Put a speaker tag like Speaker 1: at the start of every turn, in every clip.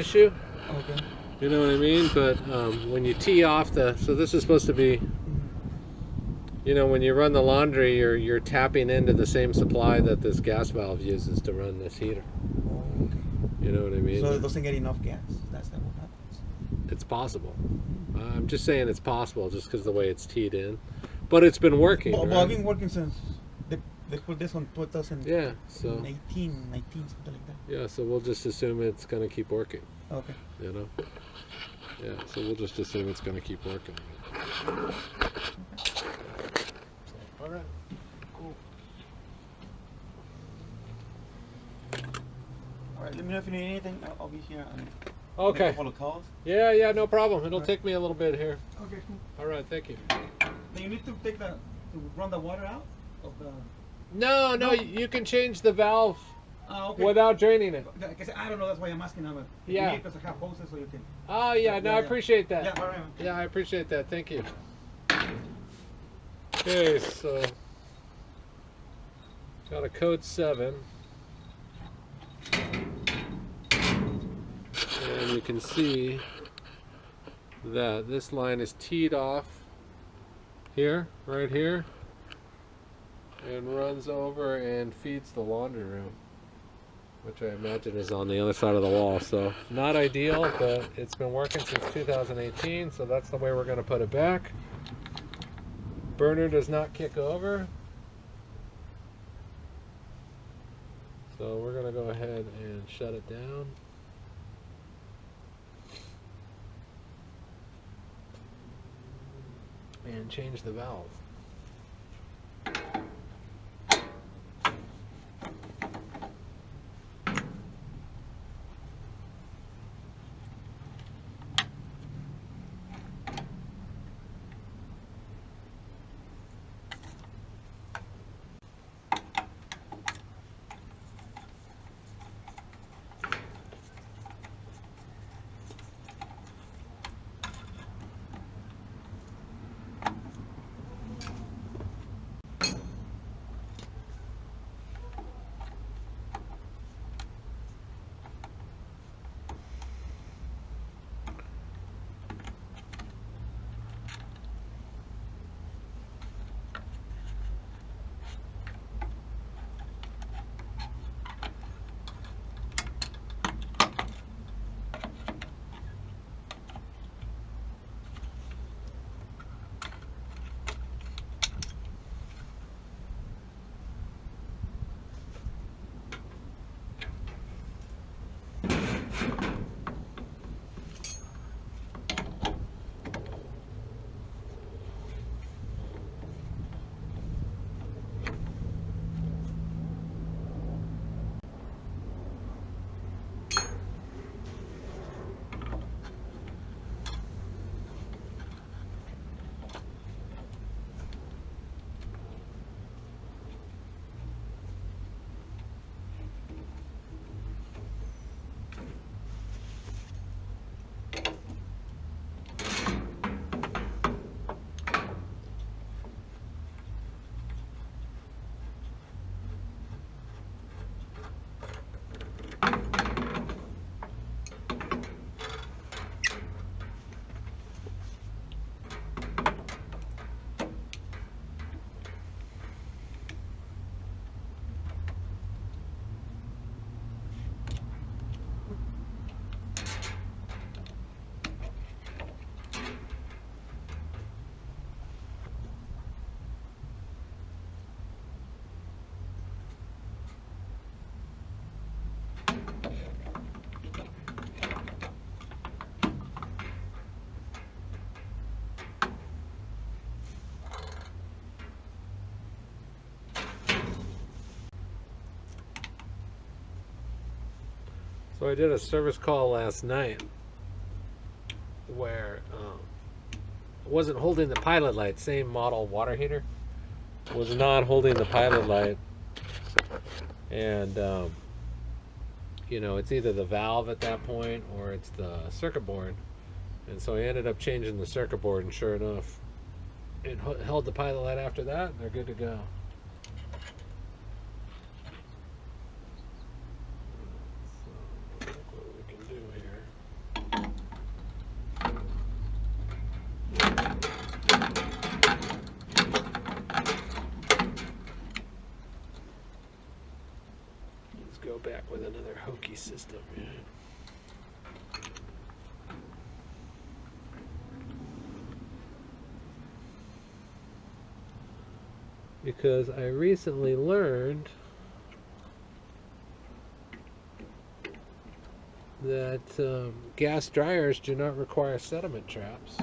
Speaker 1: issue.
Speaker 2: Okay.
Speaker 1: You know what I mean? But when you tee off so this is supposed to be, you know, when you run the laundry, you're tapping into the same supply that this gas valve uses to run this heater.
Speaker 2: Oh, okay.
Speaker 1: You know what I mean?
Speaker 2: So it doesn't get enough gas. That's not what happens.
Speaker 1: It's possible. I'm just saying it's possible just because the way it's teed in. But it's been working.
Speaker 2: But
Speaker 1: right?
Speaker 2: I've been working since they put this on 2018,
Speaker 1: Yeah, so
Speaker 2: 19, something like that.
Speaker 1: yeah, so we'll just assume it's going to keep working.
Speaker 2: Okay.
Speaker 1: You know? Yeah, so we'll just assume it's going to keep working. All right.
Speaker 2: Cool. All right. Let me know if you need anything. I'll be here.
Speaker 1: Okay.
Speaker 2: Make a couple of calls.
Speaker 1: Yeah, no problem. It'll take me a little bit here.
Speaker 2: Okay. Cool.
Speaker 1: All right, thank you.
Speaker 2: Then you need to run the water out of the.
Speaker 1: No, you can change the valve
Speaker 2: Okay.
Speaker 1: without draining it.
Speaker 2: I don't know. That's why I'm asking.
Speaker 1: Yeah.
Speaker 2: Because I have hoses, so you can.
Speaker 1: Oh yeah, no, I appreciate that.
Speaker 2: Yeah. All right.
Speaker 1: Yeah, I appreciate that. Thank you. Okay, so got a code 7. And you can see that this line is teed off here, right here, and runs over and feeds the laundry room, which I imagine is on the other side of the wall. So not ideal, but it's been working since 2018, so that's the way we're going to put it back. Burner does not kick over, so we're going to go ahead and shut it down. And change the valve. So I did a service call last night where I wasn't holding the pilot light, same model water heater, was not holding the pilot light, and you know, it's either the valve at that point or it's the circuit board, and so I ended up changing the circuit board, and sure enough it held the pilot light after that, and they're good to go. What we can do here. Let's go back with another hokey system. Yeah. Because I recently learned that gas dryers do not require sediment traps.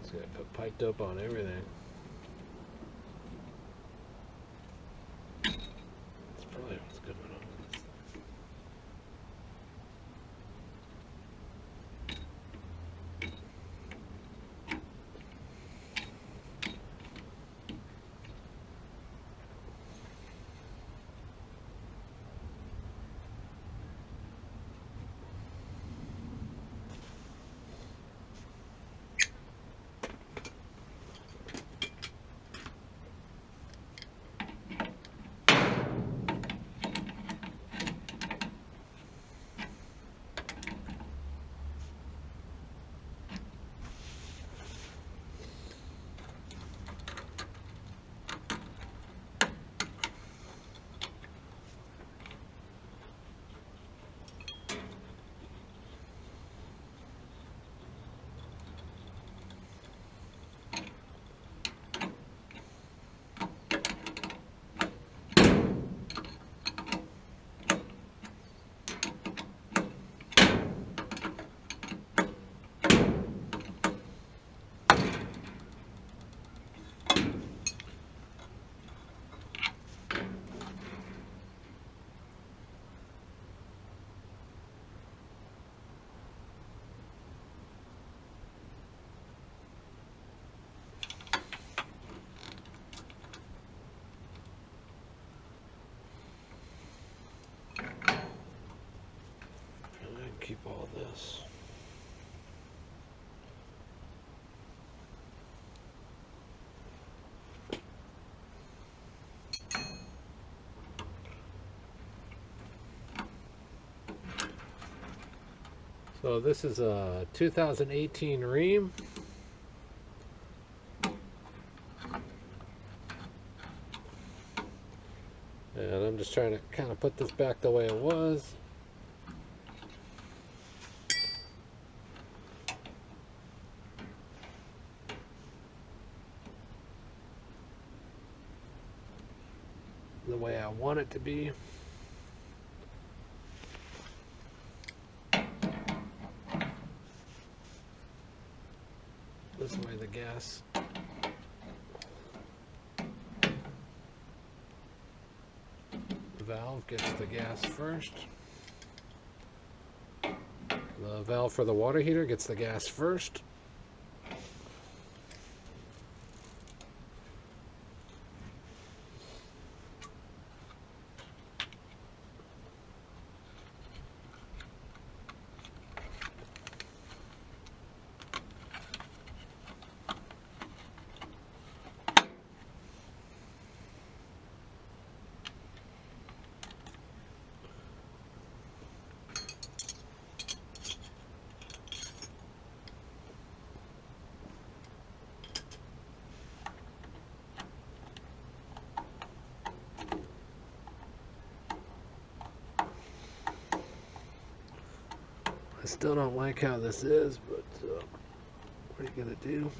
Speaker 1: It's got to put piped up on everything. That's probably what's going on with this. Keep all this. So this is a 2018 Rheem. And I'm just trying to kind of put this back the way it was. The way I want it to be. This way the gas valve gets the gas first. The valve for the water heater gets the gas first. I still don't like how this is, but what are you gonna do?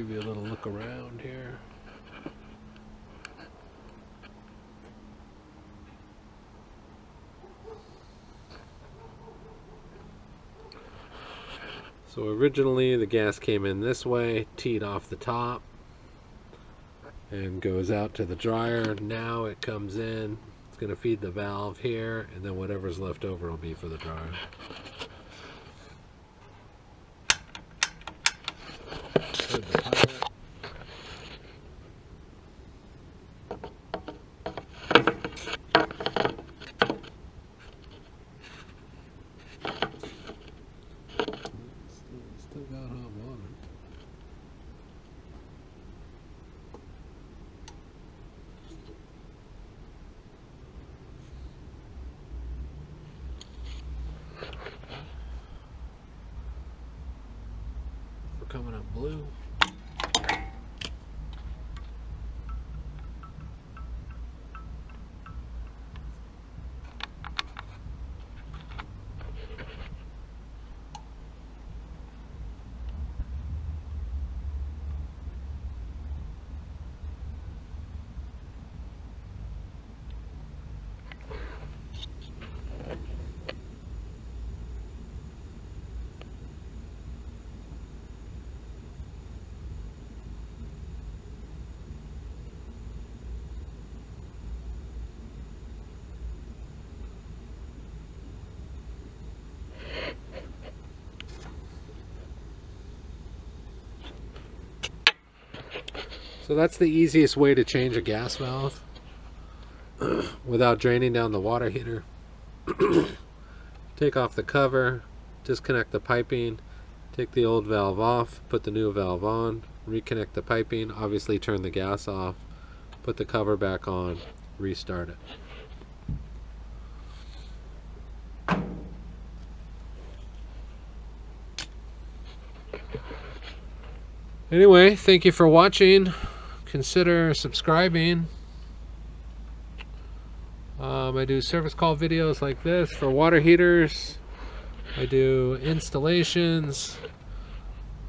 Speaker 1: give you a little look around here. So originally the gas came in this way, teed off the top, and goes out to the dryer. Now it comes in, it's going to feed the valve here, and then whatever's left over will be for the dryer. Here's the pilot. Still got hot water. We're coming up blue. So that's the easiest way to change a gas valve without draining down the water heater. Take off the cover, disconnect the piping, take the old valve off, put the new valve on, reconnect the piping, obviously turn the gas off, put the cover back on, restart it. Anyway, thank you for watching. Consider subscribing. I do service call videos like this for water heaters. I do installations.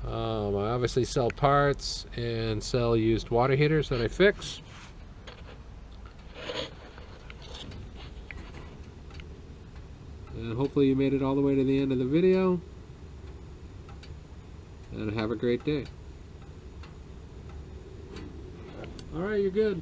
Speaker 1: I obviously sell parts and sell used water heaters that I fix. And hopefully you made it all the way to the end of the video. And have a great day. All right, you're good.